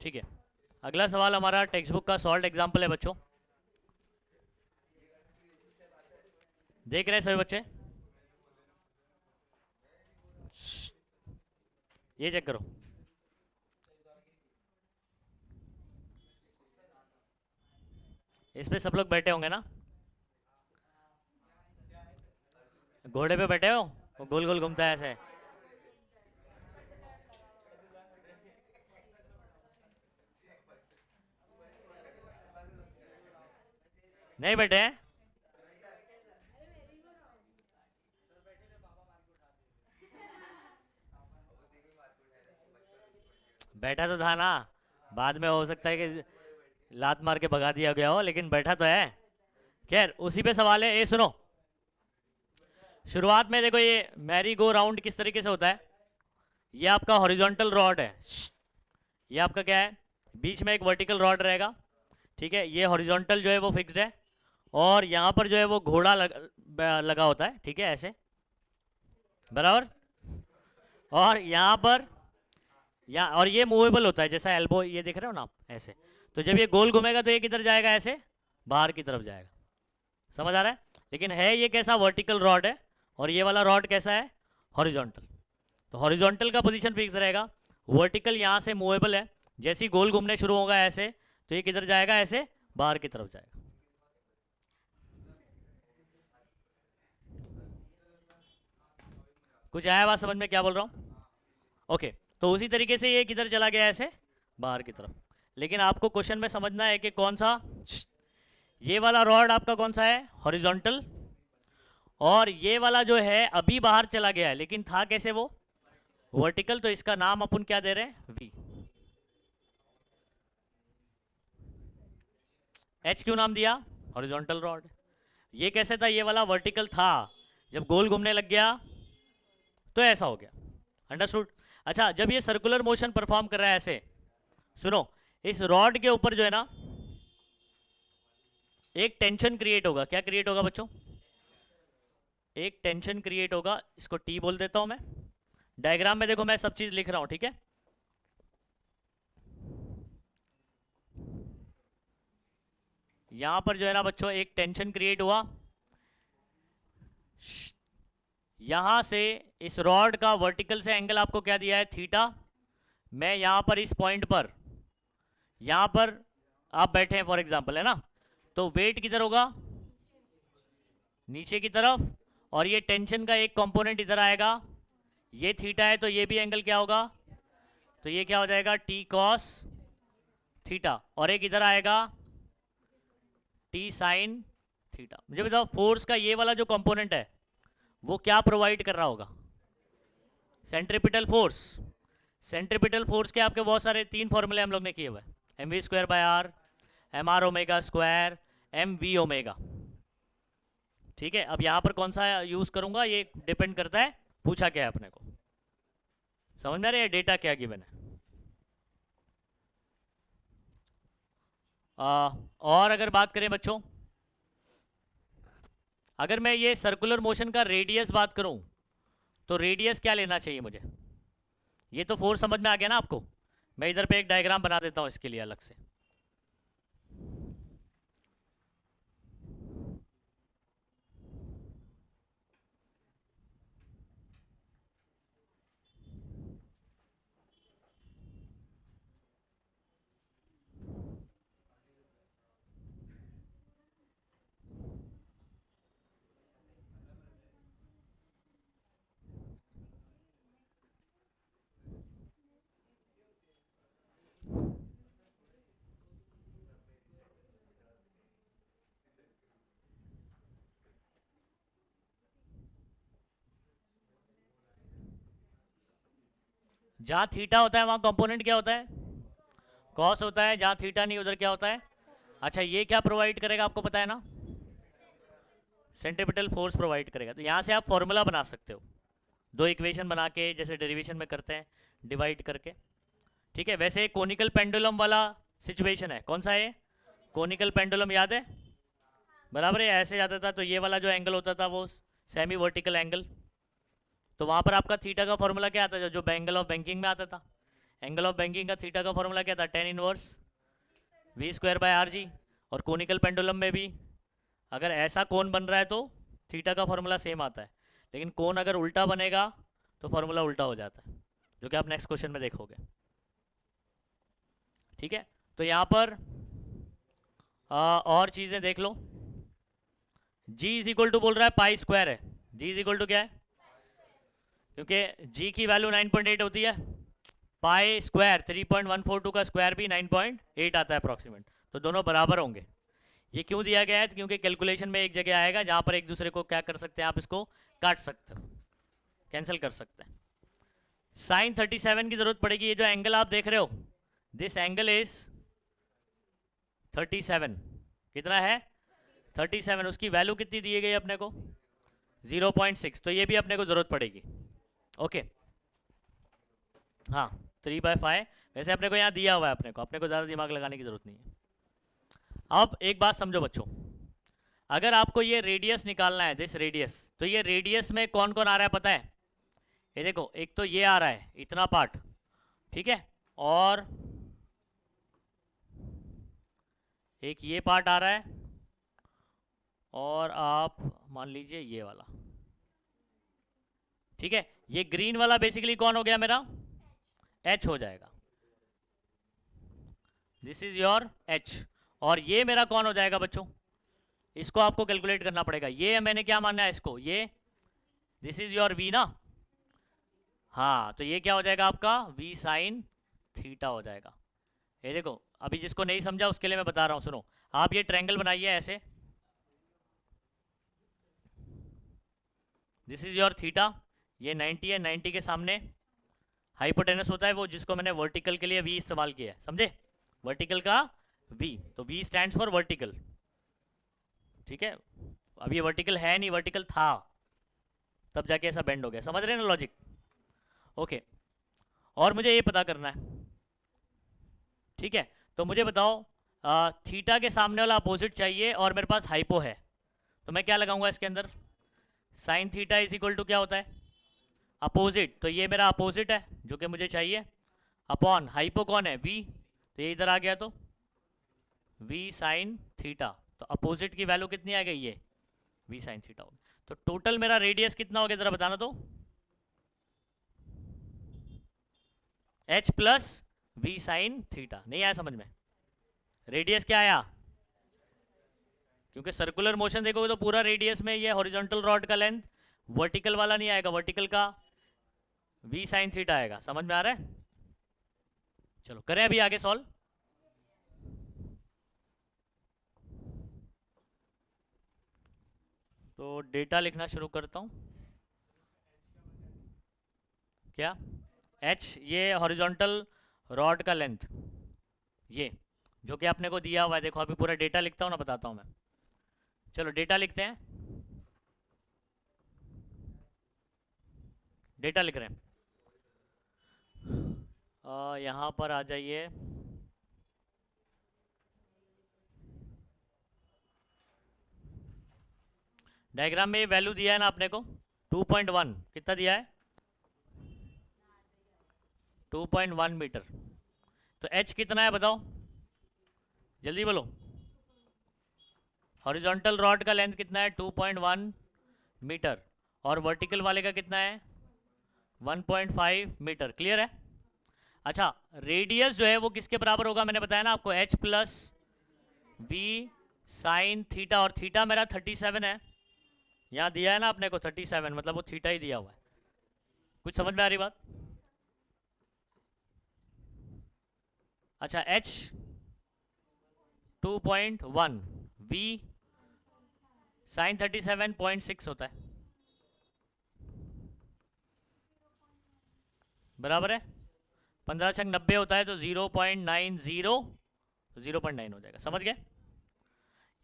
ठीक है, अगला सवाल हमारा टेक्स्ट बुक का सॉल्व एग्जाम्पल है बच्चों। देख रहे हैं सभी बच्चे? ये चेक करो। इस पे सब लोग बैठे होंगे ना? घोड़े पे बैठे हो, वो गोल गोल घूमता है ऐसे। नहीं बैठे हैं? बैठा तो था ना, बाद में हो सकता है कि लात मार के भगा दिया गया हो, लेकिन बैठा तो है। खैर उसी पे सवाल है, ये सुनो। शुरुआत में देखो, ये मैरी गो राउंड किस तरीके से होता है। ये आपका हॉरिजॉन्टल रॉड है, ये आपका क्या है, बीच में एक वर्टिकल रॉड रहेगा। ठीक है, ये हॉरिजॉन्टल जो है वो फिक्स्ड है, और यहाँ पर जो है वो घोड़ा लगा होता है। ठीक है, ऐसे बराबर। और यहाँ पर और ये मूवेबल होता है, जैसा एल्बो ये देख रहे हो ना आप, ऐसे। तो जब ये गोल घूमेगा तो ये किधर जाएगा, ऐसे बाहर की तरफ जाएगा। समझ आ रहा है? लेकिन है ये कैसा, वर्टिकल रॉड है, और ये वाला रॉड कैसा है, हॉरिजॉन्टल। तो हॉरिजॉन्टल का पोजीशन फिक्स रहेगा, वर्टिकल यहाँ से मूवेबल है। जैसे ही गोल घूमने शुरू होगा ऐसे, तो ये किधर जाएगा, ऐसे बाहर की तरफ जाएगा। कुछ आया बात समझ में, क्या बोल रहा हूँ? ओके, तो उसी तरीके से ये किधर चला गया, ऐसे बाहर की तरफ। लेकिन आपको क्वेश्चन में समझना है कि कौन सा, ये वाला रॉड आपका कौन सा है, हॉरिजॉन्टल, और ये वाला जो है अभी बाहर चला गया है, लेकिन था कैसे वो, वर्टिकल। तो इसका नाम अपन क्या दे रहे हैं, वी। एच क्यों नाम दिया, हॉरिजॉन्टल रॉड। ये कैसे था, ये वाला वर्टिकल था, जब गोल घूमने लग गया तो ऐसा हो गया। अंडरस्टूड? अच्छा, जब ये सर्कुलर मोशन परफॉर्म कर रहा है ऐसे, सुनो, इस रॉड के ऊपर जो है ना एक टेंशन क्रिएट होगा। क्या क्रिएट होगा बच्चों, एक टेंशन क्रिएट होगा। इसको टी बोल देता हूं मैं। डायग्राम में देखो मैं सब चीज लिख रहा हूं, ठीक है। यहां पर जो है ना बच्चों एक टेंशन क्रिएट हुआ, यहां से इस रॉड का वर्टिकल से एंगल आपको क्या दिया है, थीटा। मैं यहां पर इस पॉइंट पर, यहां पर आप बैठे हैं फॉर एग्जांपल, है ना, तो वेट किधर होगा, नीचे की तरफ, और ये टेंशन का एक कंपोनेंट इधर आएगा। ये थीटा है तो ये भी एंगल क्या होगा, तो ये क्या हो जाएगा, टी कॉस थीटा, और एक इधर आएगा टी साइन थीटा। मुझे बताओ फोर्स का ये वाला जो कंपोनेंट है वो क्या प्रोवाइड कर रहा होगा, सेंट्रीपिटल फोर्स। सेंट्रीपिटल फोर्स के आपके बहुत सारे तीन फॉर्मूले हम लोग ने किए हुए, M V square by R, M R omega square, M V omega. ठीक है, अब यहां पर कौन सा यूज करूंगा ये डिपेंड करता है पूछा क्या है अपने को। समझ में आ रहा है डेटा क्या गिवन है। और अगर बात करें बच्चों, अगर मैं ये सर्कुलर मोशन का रेडियस बात करूं, तो रेडियस क्या लेना चाहिए मुझे। ये तो फोर्स समझ में आ गया ना आपको। मैं इधर पे एक डायग्राम बना देता हूं इसके लिए अलग से। जहां थीटा होता है वहां कंपोनेंट क्या होता है, कॉस होता है। जहां थीटा नहीं उधर क्या होता है। अच्छा, ये क्या प्रोवाइड करेगा आपको पता है ना, सेंट्रीपिटल फोर्स प्रोवाइड करेगा। तो यहां से आप फॉर्मूला बना सकते हो, दो इक्वेशन बना के, जैसे डेरिवेशन में करते हैं डिवाइड करके। ठीक है, वैसे कोनिकल पेंडुलम वाला सिचुएशन है, कौन सा है, कोनिकल पेंडुलम याद है, बराबर है, ऐसे जाता था तो ये वाला जो एंगल होता था वो सेमी वर्टिकल एंगल। तो वहां पर आपका थीटा का फॉर्मूला क्या आता था, जो एंगल ऑफ बैंकिंग में आता था, एंगल ऑफ बैंकिंग का थीटा का फॉर्मूला क्या था, tan inverse V square by R G. और कोनिकल पेंडुलम में भी अगर ऐसा कोन बन रहा है तो थीटा का फॉर्मूला सेम आता है, लेकिन कोन अगर उल्टा बनेगा तो फॉर्मूला उल्टा हो जाता है, जो कि आप नेक्स्ट क्वेश्चन में देखोगे। ठीक है, तो यहाँ पर और चीज़ें देख लो। g इज इक्वल टू बोल रहा है पाई स्क्वायर है, g इज इक्वल टू क्या है, क्योंकि g की वैल्यू 9.8 होती है, पाई स्क्वायर 3.142 का स्क्वायर भी 9.8 आता है अप्रॉक्सीमेट, तो दोनों बराबर होंगे। ये क्यों दिया गया है, क्योंकि कैलकुलेशन में एक जगह आएगा जहां पर एक दूसरे को क्या कर सकते हैं, आप इसको काट सकते हो, कैंसिल कर सकते हैं। साइन 37 की जरूरत पड़ेगी। ये जो एंगल आप देख रहे हो, दिस एंगल इज 37, कितना है 37, उसकी वैल्यू कितनी दी गई अपने को 0.6, तो ये भी अपने को जरूरत पड़ेगी। ओके हाँ 3/5, वैसे अपने को यहाँ दिया हुआ है, अपने को ज़्यादा दिमाग लगाने की जरूरत नहीं है। अब एक बात समझो बच्चों, अगर आपको ये रेडियस निकालना है, दिस रेडियस, तो ये रेडियस में कौन कौन आ रहा है पता है, ये देखो, एक तो ये आ रहा है इतना पार्ट, ठीक है, और एक ये पार्ट आ रहा है, और आप मान लीजिए ये वाला, ठीक है। ये ग्रीन वाला बेसिकली कौन हो गया मेरा, h हो जाएगा, दिस इज योर h। और ये मेरा कौन हो जाएगा बच्चों, इसको आपको कैलकुलेट करना पड़ेगा, ये मैंने क्या मानना है इसको, ये दिस इज योर v ना, हाँ, तो ये क्या हो जाएगा आपका v साइन थीटा हो जाएगा। ये देखो, अभी जिसको नहीं समझा उसके लिए मैं बता रहा हूँ, सुनो, आप ये ट्रायंगल बनाइए ऐसे, दिस इज योर थीटा, ये 90 है, 90 के सामने हाइपोटेनस होता है वो, जिसको मैंने वर्टिकल के लिए v इस्तेमाल किया है, समझे, वर्टिकल का v, तो v स्टैंड्स फॉर वर्टिकल, ठीक है। अब ये वर्टिकल है नहीं, वर्टिकल था, तब जाके ऐसा बेंड हो गया, समझ रहे हैं ना लॉजिक। ओके, और मुझे ये पता करना है, ठीक है, तो मुझे बताओ, थीटा के सामने वाला अपोजिट चाहिए और मेरे पास हाइपो है, तो मैं क्या लगाऊंगा इसके अंदर, sine theta is equal to क्या होता है, अपोजिट, तो ये मेरा अपोजिट है जो कि मुझे चाहिए, अपॉन हाइपो कौन है v, तो ये इधर आ गया, तो v साइन थीटा, तो अपोजिट की वैल्यू कितनी आ गई, ये v साइन थीटा होगी। तो टोटल मेरा रेडियस कितना हो गया जरा बताना, तो h plus v sine theta, नहीं आया समझ में, रेडियस क्या आया, क्योंकि सर्कुलर मोशन देखोगे तो पूरा रेडियस में ये हॉरिजॉन्टल रॉड का लेंथ, वर्टिकल वाला नहीं आएगा, वर्टिकल का v साइन थीटा आएगा, समझ में आ रहा है। चलो करें अभी आगे सॉल्व। तो डेटा लिखना शुरू करता हूं, क्या h, ये हॉरिजॉन्टल रॉड का लेंथ, ये जो कि आपने को दिया हुआ है, देखो अभी पूरा डेटा लिखता हूं ना, बताता हूं मैं, चलो डेटा लिखते हैं, डेटा लिख रहे हैं, यहाँ पर आ जाइए, डायग्राम में ये वैल्यू दिया है ना आपने को 2.1, कितना दिया है 2.1 मीटर, तो h कितना है बताओ, जल्दी बोलो, हॉरिजॉन्टल रॉड का लेंथ कितना है 2.1 मीटर, और वर्टिकल वाले का कितना है 1.5 मीटर, क्लियर है। अच्छा, रेडियस जो है वो किसके बराबर होगा, मैंने बताया ना आपको, h plus v sine theta, और थीटा मेरा 37 है, यहाँ दिया है ना आपने को 37, मतलब वो थीटा ही दिया हुआ है, कुछ समझ में आ रही बात। अच्छा, h 2.1, v साइन 37.6 होता है, बराबर है, 15 छंग 90 होता है, तो 0.90, तो 0.9 हो जाएगा, समझ गए।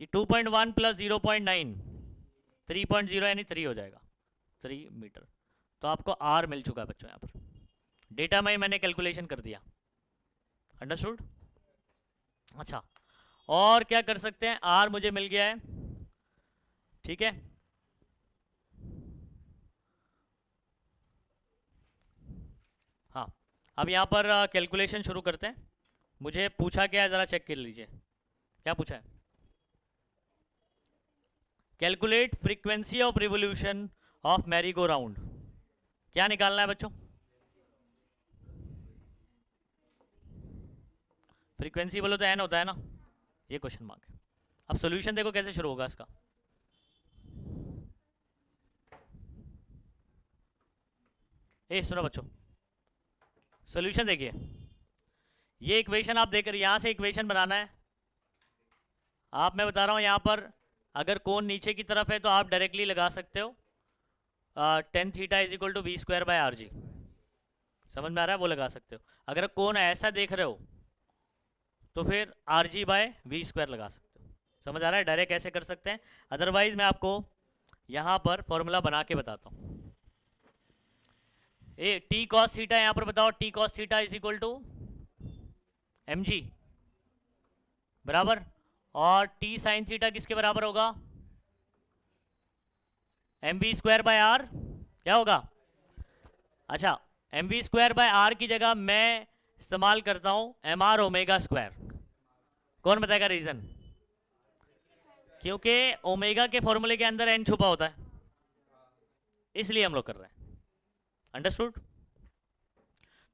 ये 2.1 प्लस 0.9 3.0 यानी 3 हो जाएगा, 3 मीटर, तो आपको r मिल चुका है बच्चों, यहाँ पर डेटा में मैंने कैलकुलेशन कर दिया, अंडरस्टूड। अच्छा, और क्या कर सकते हैं, r मुझे मिल गया है, ठीक है, हाँ, अब यहाँ पर कैलकुलेशन शुरू करते हैं। मुझे पूछा क्या है, ज़रा चेक कर लीजिए। क्या पूछा है? Calculate frequency of revolution of merry go round. क्या निकालना है बच्चों? फ्रीक्वेंसी बोलो तो एन होता है ना, ये क्वेश्चन मार्क है। अब सॉल्यूशन देखो कैसे शुरू होगा इसका। ए सुनो बच्चों, सॉल्यूशन देखिए। ये इक्वेशन आप देख रहे, यहाँ से इक्वेशन बनाना है। आप, मैं बता रहा हूँ यहाँ पर अगर कोण नीचे की तरफ है तो आप डायरेक्टली लगा सकते हो tan theta is equal to V square by R G. समझ में आ रहा है? वो लगा सकते हो। अगर कोण ऐसा देख रहे हो तो फिर R G by V square लगा सकते हो। समझ आ रहा है? डायरेक्ट ऐसे कर सकते हैं। अदरवाइज मैं आपको यहाँ पर फॉर्मूला बना के बताता हूँ। ए टी कॉस थीटा यहाँ पर बताओ, T cos theta is equal to M G बराबर, और टी साइन थीटा किसके बराबर होगा? M V square by R. क्या होगा? अच्छा, M V square by R की जगह मैं इस्तेमाल करता हूं एम आर ओमेगा स्क्वायर। कौन बताएगा रीजन? क्योंकि ओमेगा के फॉर्मूले के अंदर एन छुपा होता है, इसलिए हम लोग कर रहे हैं। अंडरस्टूड?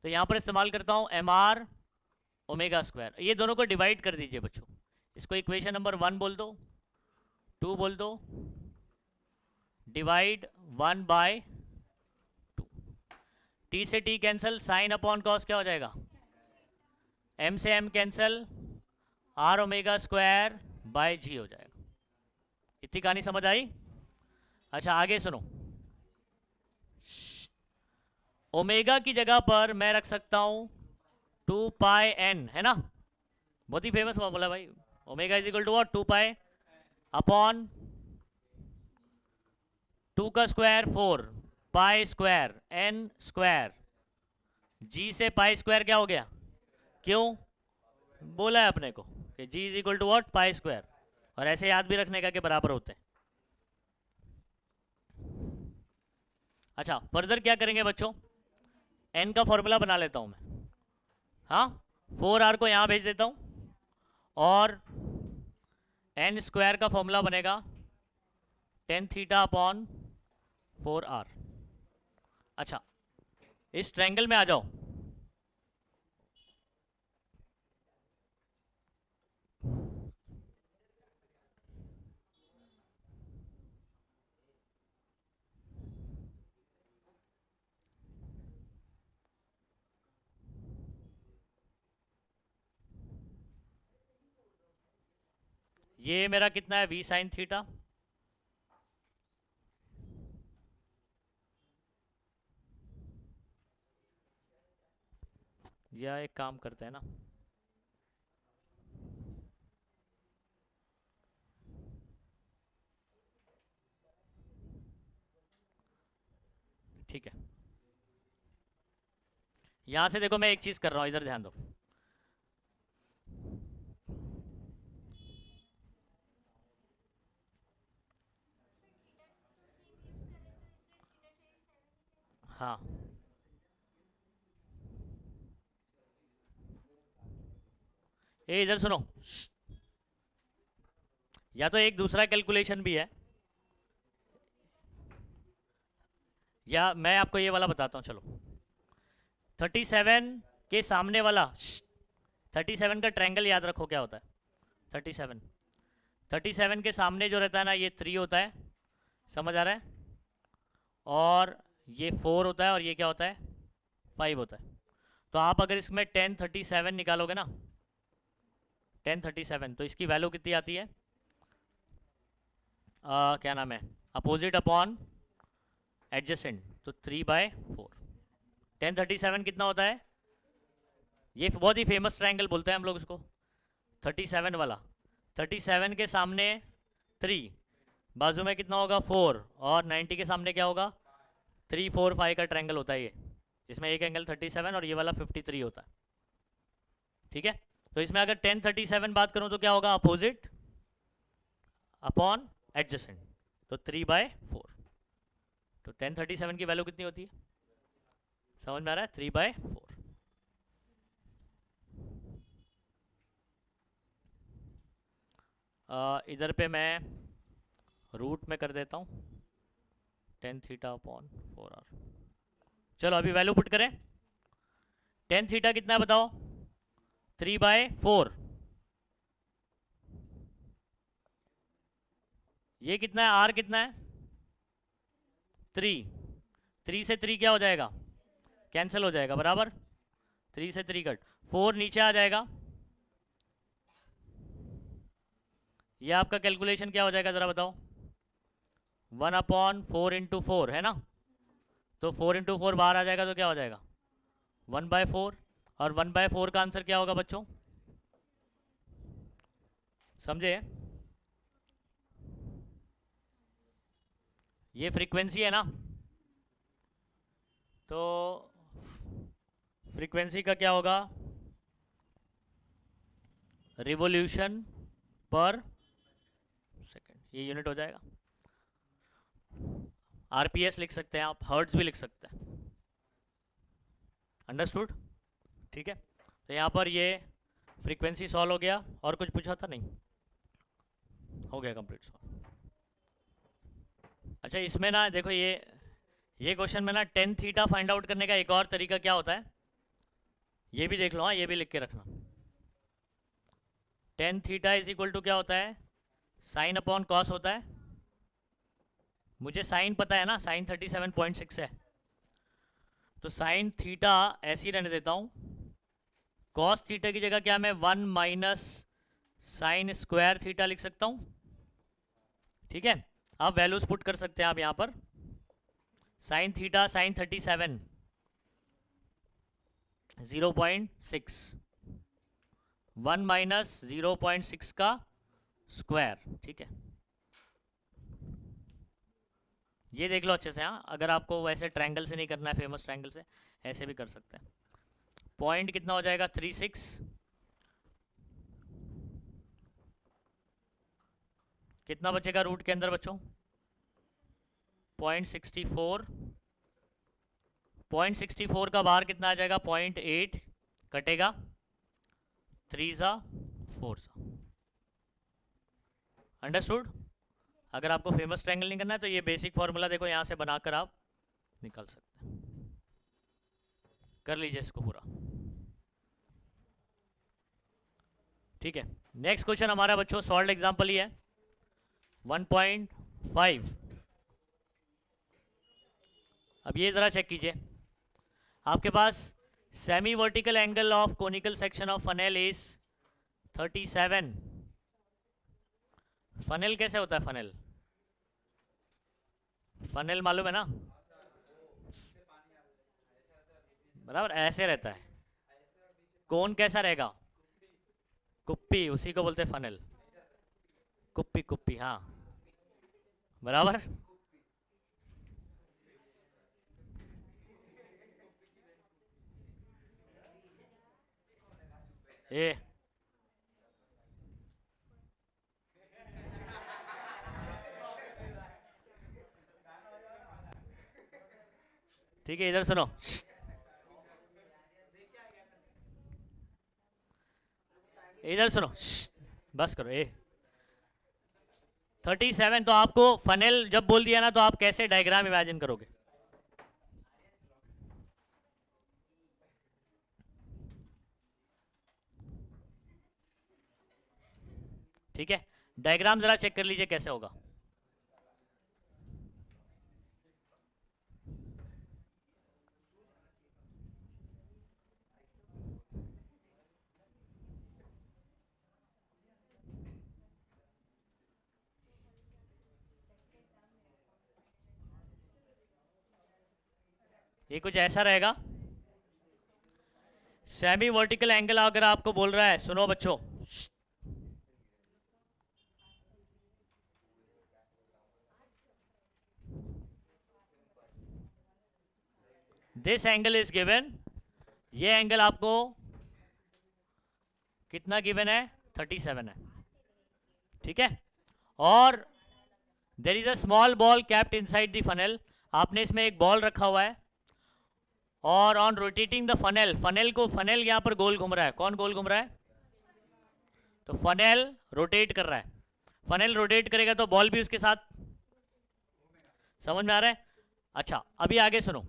तो यहां पर इस्तेमाल करता हूं एम आर ओमेगा स्क्वायर। ये दोनों को डिवाइड कर दीजिए बच्चों। इसको इक्वेशन नंबर 1 बोल दो, 2 बोल दो, डिवाइड 1 बाय 2। टी से T cancel, sine upon cos क्या हो जाएगा? एम से M cancel, R omega square by G हो जाएगा। इतनी कहानी समझ आई? अच्छा आगे सुनो। ओमेगा की जगह पर मैं रख सकता हूं 2 पाई एन, है ना? बहुत ही फेमस फॉर्मूला भाई। Omega is equal to what? 2 pi upon 2 का square 4 pi square N square, G से पाई स्क्वायर क्या हो गया? क्यों बोला है अपने को कि G is equal to what? Pi square. और ऐसे याद भी रखने का कि बराबर होते हैं। अच्छा फर्दर क्या करेंगे बच्चों? एन का फॉर्मूला बना लेता हूं मैं। हाँ, 4r को यहां भेज देता हूं, और एन स्क्वायर का फॉर्मूला बनेगा टेन थीटा अपॉन 4r। अच्छा इस ट्रायंगल में आ जाओ। ये मेरा कितना है? वी साइन थीटा, या एक काम करते हैं ना, ठीक है। यहां से देखो मैं एक चीज कर रहा हूं, इधर ध्यान दो। हाँ ये इधर सुनो, या तो एक दूसरा कैलकुलेशन भी है, या मैं आपको ये वाला बताता हूँ। चलो 37 के सामने वाला, 37 का ट्रायंगल याद रखो क्या होता है? 37 के सामने जो रहता है ना, ये 3 होता है। समझ आ रहा है? और ये 4 होता है, और ये क्या होता है? 5 होता है। तो आप अगर इसमें 1037 निकालोगे ना, 1037, तो इसकी वैल्यू कितनी आती है? क्या नाम है? अपोजिट अपॉन एडजेसेंट, तो 3/4। 1037 कितना होता है? ये बहुत ही फेमस ट्रायंगल बोलते हैं हम लोग इसको, 37 वाला। 37 के सामने 3, बाजू में कितना होगा? 4, और 90 के सामने क्या होगा? 3 4 5 का ट्रायंगल होता है ये। इसमें एक एंगल 37 और ये वाला 53 होता है। ठीक है? तो इसमें अगर 1037 बात करूं तो क्या होगा? अपोजिट अपॉन एडजेसेंट, तो 3/4। तो 1037 की वैल्यू कितनी होती है? समझ में आ रहा है? 3/4। इधर पे मैं रूट में कर देता हूँ 10 थीटा अपॉन 4r। चलो अभी वैल्यू पुट करें। 10 थीटा कितना है बताओ? 3/4। ये कितना है? आर कितना है? 3। 3 से 3 क्या हो जाएगा? कैंसिल हो जाएगा, बराबर। 3 से 3 कट, 4 नीचे आ जाएगा। ये आपका कैलकुलेशन क्या हो जाएगा जरा बताओ? 1/4 इंटू 4 है ना, तो 4 इंटू 4 बाहर आ जाएगा तो क्या हो जाएगा? 1/4। और 1/4 का आंसर क्या होगा बच्चों? समझे? ये फ्रीक्वेंसी है ना, तो फ्रीक्वेंसी का क्या होगा? रिवॉल्यूशन पर सेकंड, ये यूनिट हो जाएगा। आरपीएस लिख सकते हैं आप, हर्ट्ज भी लिख सकते हैं। अंडरस्टूड? ठीक है, तो यहाँ पर ये फ्रीक्वेंसी सॉल्व हो गया। और कुछ पूछा था? नहीं, हो गया कंप्लीट सॉल्व। अच्छा, इसमें ना देखो, ये क्वेश्चन में ना 10 थीटा फाइंड आउट करने का एक और तरीका क्या होता है, ये भी देख लो। हाँ, ये भी लिख के रखना। 10 थीटा इज इक्वल टू क्या होता है? साइन अपॉन कॉस होता है। मुझे साइन पता है ना, साइन 37.6 है, तो साइन थीटा ऐसे ही रहने देता हूँ। कॉस थीटा की जगह क्या मैं 1 माइनस साइन स्क्वायर थीटा लिख सकता हूँ। ठीक है, आप वैल्यूज पुट कर सकते हैं आप यहाँ पर। साइन थीटा साइन 37 0.6, 1 माइनस 0.6 का स्क्वायर। ठीक है, ये देख लो अच्छे से। हाँ, अगर आपको वैसे ट्रायंगल से नहीं करना है, फेमस ट्रायंगल से, ऐसे भी कर सकते हैं। पॉइंट कितना हो जाएगा? 36। कितना बचेगा रूट के अंदर बच्चों? 0.64। 0.64 का बाहर कितना आ जाएगा? 0.8 कटेगा, 3 ज़ा 4 ज़ा। अंडरस्टूड? अगर आपको फेमस ट्रायंगल नहीं करना है तो ये बेसिक फॉर्मूला देखो, यहाँ से बनाकर आप निकाल सकते हैं। कर लीजिए इसको पूरा। ठीक है, नेक्स्ट क्वेश्चन हमारा बच्चों सॉल्व एग्जांपल ही है, 1.5। अब ये ज़रा चेक कीजिए, आपके पास semi vertical angle of conical section of funnel is 37। Funnel कैसे होता है? फनेल, फनेल मालूम है ना, बराबर ऐसे रहता है। कोन कैसा रहेगा? कुप्पी, उसी को बोलते हैं फनेल। कुप्पी कुप्पी, हाँ बराबर। ए ठीक है, इधर सुनो, इधर सुनो, बस करो। 37, तो आपको फनेल जब बोल दिया ना, तो आप कैसे डायग्राम इमेजिन करोगे? ठीक है, डायग्राम जरा चेक कर लीजिए कैसे होगा। ये कुछ ऐसा रहेगा। सेमी वर्टिकल एंगल अगर आपको बोल रहा है, सुनो बच्चों, दिस एंगल इज गिवन। ये एंगल आपको कितना गिवन है? 37 है। ठीक है, और there is a small ball kept inside the funnel. आपने इसमें एक बॉल रखा हुआ है, और on rotating the funnel, funnel यहां पर गोल घूम रहा है। कौन गोल घूम रहा है? तो फनेल रोटेट कर रहा है। फनेल रोटेट करेगा तो बॉल भी उसके साथ। समझ में आ रहा है? अच्छा, अभी आगे सुनो।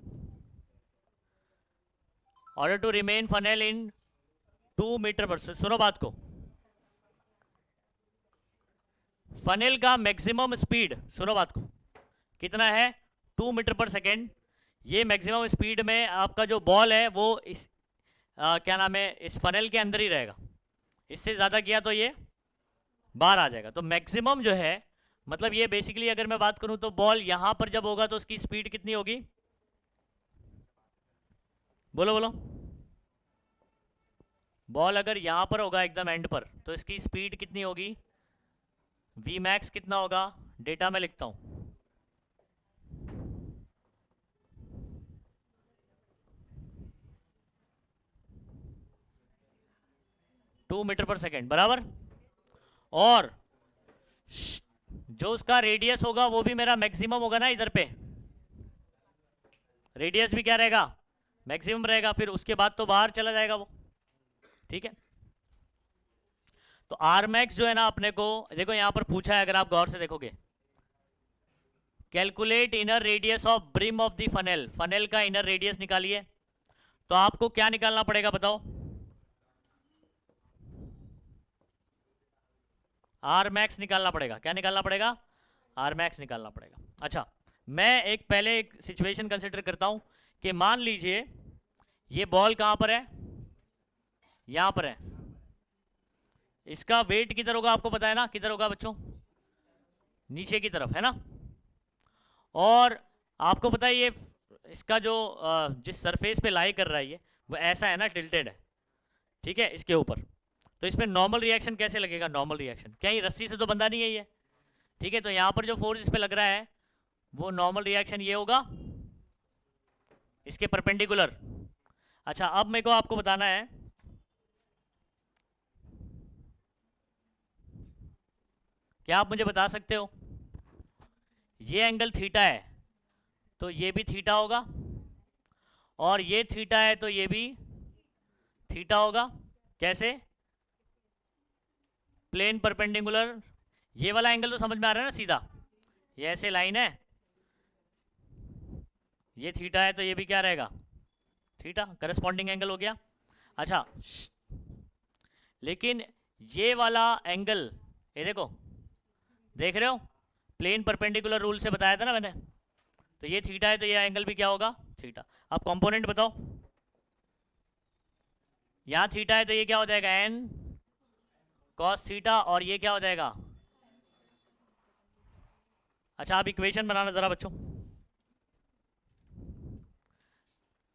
Order to remain funnel in 2 meter पर, सुनो बात को। फनेल का मैक्सिमम स्पीड, सुनो बात को, कितना है? 2 मीटर पर सेकेंड। ये मैक्सिमम स्पीड में आपका जो बॉल है वो इस क्या नाम है, इस फनेल के अंदर ही रहेगा। इससे ज़्यादा किया तो ये बाहर आ जाएगा। तो मैक्सिमम जो है, मतलब ये बेसिकली अगर मैं बात करूं तो बॉल यहां पर जब होगा तो उसकी स्पीड कितनी होगी? बोलो बोलो। बॉल अगर यहां पर होगा एकदम एंड पर तो इसकी स्पीड कितनी होगी? वी मैक्स कितना होगा? डेटा में लिखता हूं। टू मीटर पर सेकेंड बराबर। और जो उसका रेडियस होगा वो भी मेरा मैक्सिमम होगा ना, इधर पे रेडियस भी क्या रहेगा? मैक्सिमम रहेगा। फिर उसके बाद तो बाहर चला जाएगा वो। ठीक है, तो आर मैक्स जो है ना, अपने को देखो यहां पर पूछा है, अगर आप गौर से देखोगे, calculate inner radius of brim of the funnel. Funnel का इनर रेडियस निकालिए। तो आपको क्या निकालना पड़ेगा बताओ? आर मैक्स निकालना पड़ेगा। क्या निकालना पड़ेगा? आर मैक्स निकालना पड़ेगा। अच्छा, मैं पहले एक सिचुएशन कंसिडर करता हूं कि मान लीजिए ये बॉल कहां पर है? यहां पर है। इसका वेट किधर होगा? आपको पता है ना किधर होगा बच्चों? नीचे की तरफ, है ना? और आपको पता है ये इसका जो जिस सरफेस पे लाई कर रहा है ये, वो ऐसा है ना, टिल्टेड है। ठीक है, इसके ऊपर। तो इसमें नॉर्मल रिएक्शन कैसे लगेगा? नॉर्मल रिएक्शन क्या, ये रस्सी से तो बंधा नहीं है ये। ठीक है, तो यहां पर जो फोर्स इस पे लग रहा है वो नॉर्मल रिएक्शन ये होगा, इसके परपेंडिकुलर। अच्छा, अब मेरे को आपको बताना है, क्या आप मुझे बता सकते हो, ये एंगल थीटा है तो ये भी थीटा होगा, और ये थीटा है तो ये भी थीटा होगा। कैसे? Plane perpendicular. ये वाला एंगल तो समझ में आ रहा है ना, सीधा ये ऐसे लाइन है, ये थीटा है तो ये भी क्या रहेगा? थीटा, करस्पॉन्डिंग एंगल हो गया। अच्छा, लेकिन ये वाला एंगल, ये देखो, देख रहे हो? प्लेन परपेंडिकुलर रूल से बताया था ना मैंने। तो ये थीटा है तो ये एंगल भी क्या होगा? थीटा। अब कंपोनेंट बताओ। यहाँ थीटा है तो ये क्या हो जाएगा? N cos theta. और ये क्या हो जाएगा? अच्छा, आप इक्वेशन बनाना जरा बच्चों।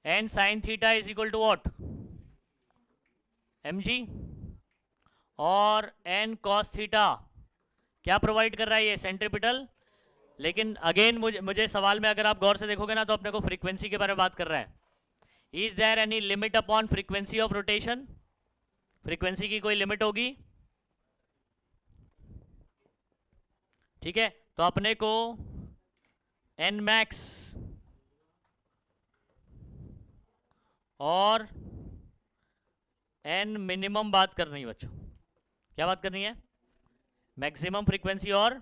N sine theta is equal to what? M G. और एन कॉस थीटा क्या प्रोवाइड कर रहा है? ये सेंट्रीपिटल। लेकिन अगेन मुझे सवाल में अगर आप गौर से देखोगे ना तो अपने को फ्रीक्वेंसी के बारे में बात कर रहा है। Is there any limit upon frequency of rotation? Frequency की कोई लिमिट होगी? ठीक है, तो अपने को एन मैक्स और एन मिनिमम बात करनी है बच्चों। क्या बात करनी है? मैक्सिमम फ्रीक्वेंसी और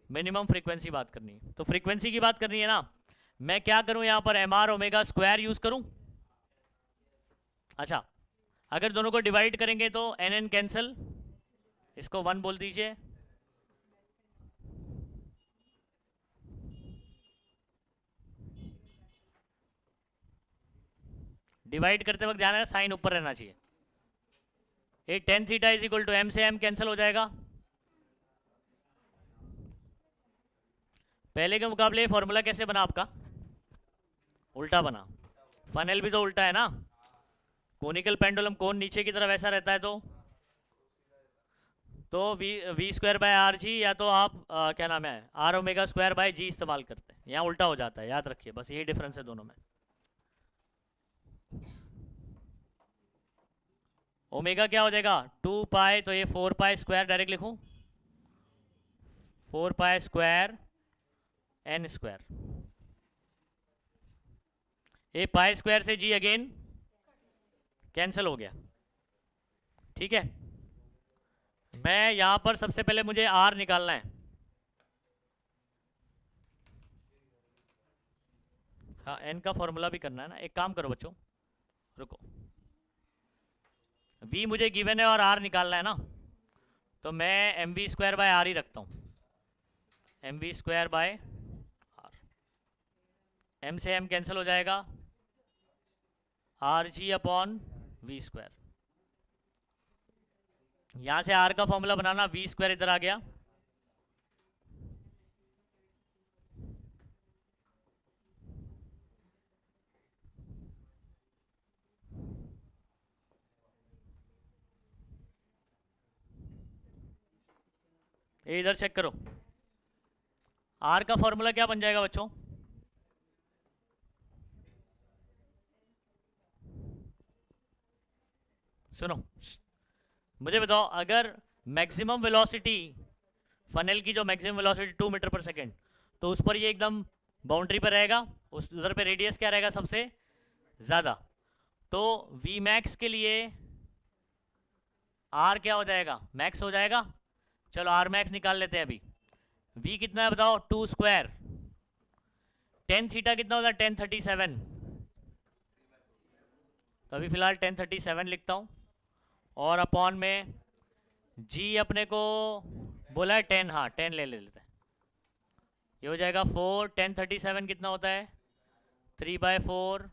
मिनिमम फ्रीक्वेंसी बात करनी है। तो फ्रीक्वेंसी की बात करनी है ना, मैं क्या करूं यहां पर? M R omega square use करूं। अच्छा, अगर दोनों को डिवाइड करेंगे तो एन एन कैंसिल, इसको 1 बोल दीजिए। डिवाइड करते वक्त ध्यान है साइन ऊपर रहना चाहिए। ये tan theta is equal to M से एम कैंसिल हो जाएगा। पहले के मुकाबले फॉर्मूला कैसे बना आपका? उल्टा बना। फनेल भी तो उल्टा है ना, कोनिकल पेंडुलम कोन नीचे की तरफ ऐसा रहता है तो V square by R G, या तो आप क्या नाम है, R omega square by G इस्तेमाल करते हैं। यहाँ उल्टा हो जाता है, याद रखिए, बस यही डिफरेंस है दोनों में। ओमेगा क्या हो जाएगा? 2 पाई, तो ये 4 पाई स्क्वायर डायरेक्ट लिखूं, 4 पाई स्क्वायर एन स्क्वायर। ये पाई स्क्वायर से जी अगेन कैंसिल हो गया। ठीक है, मैं यहां पर सबसे पहले मुझे आर निकालना है। हाँ, एन का फॉर्मूला भी करना है ना। एक काम करो बच्चों, रुको। वी मुझे गिवन है और आर निकालना है ना, तो मैं M V square by R ही रखता हूँ। M V square by R, M से एम कैंसिल हो जाएगा, R G upon V square. यहां से आर का फॉर्मूला बनाना, वी स्क्वायर इधर आ गया, ये इधर चेक करो। आर का फॉर्मूला क्या बन जाएगा बच्चों? सुनो, मुझे बताओ, अगर मैक्सिमम वेलोसिटी, फनल की जो मैक्सिमम वेलोसिटी 2 मीटर पर सेकेंड, तो उस पर ये एकदम बाउंड्री पर रहेगा, उस उधर पे रेडियस क्या रहेगा सबसे ज़्यादा। तो वी मैक्स के लिए आर क्या हो जाएगा? मैक्स हो जाएगा। चलो आर मैक्स निकाल लेते हैं अभी। वी कितना है बताओ? 2 स्क्वायर, टेन थीटा कितना होता है? 1037। तो अभी फिलहाल 1037 लिखता हूँ, और अपॉन में जी अपने को बोला है 10, हाँ 10 ले लेते हैं। ये हो जाएगा 4, 1037 कितना होता है? 3/4,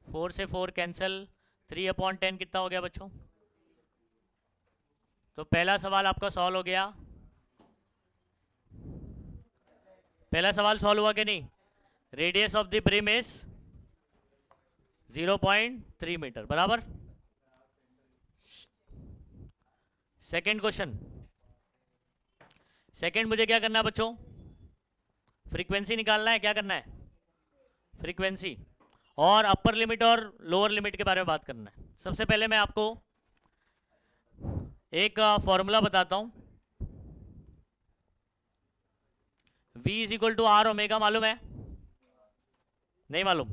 4 से 4 कैंसिल, 3/10 कितना हो गया बच्चों? तो पहला सवाल आपका सॉल्व हो गया। पहला सवाल सॉल्व हुआ कि नहीं? Radius of the brim is 0.3 meter, बराबर। सेकेंड क्वेश्चन, सेकेंड मुझे क्या करना है बच्चों? फ्रीक्वेंसी निकालना है। क्या करना है? फ्रीक्वेंसी, और अपर लिमिट और लोअर लिमिट के बारे में बात करना है। सबसे पहले मैं आपको एक फॉर्मूला बताता हूं। V is equal to R omega, मालूम है? नहीं मालूम?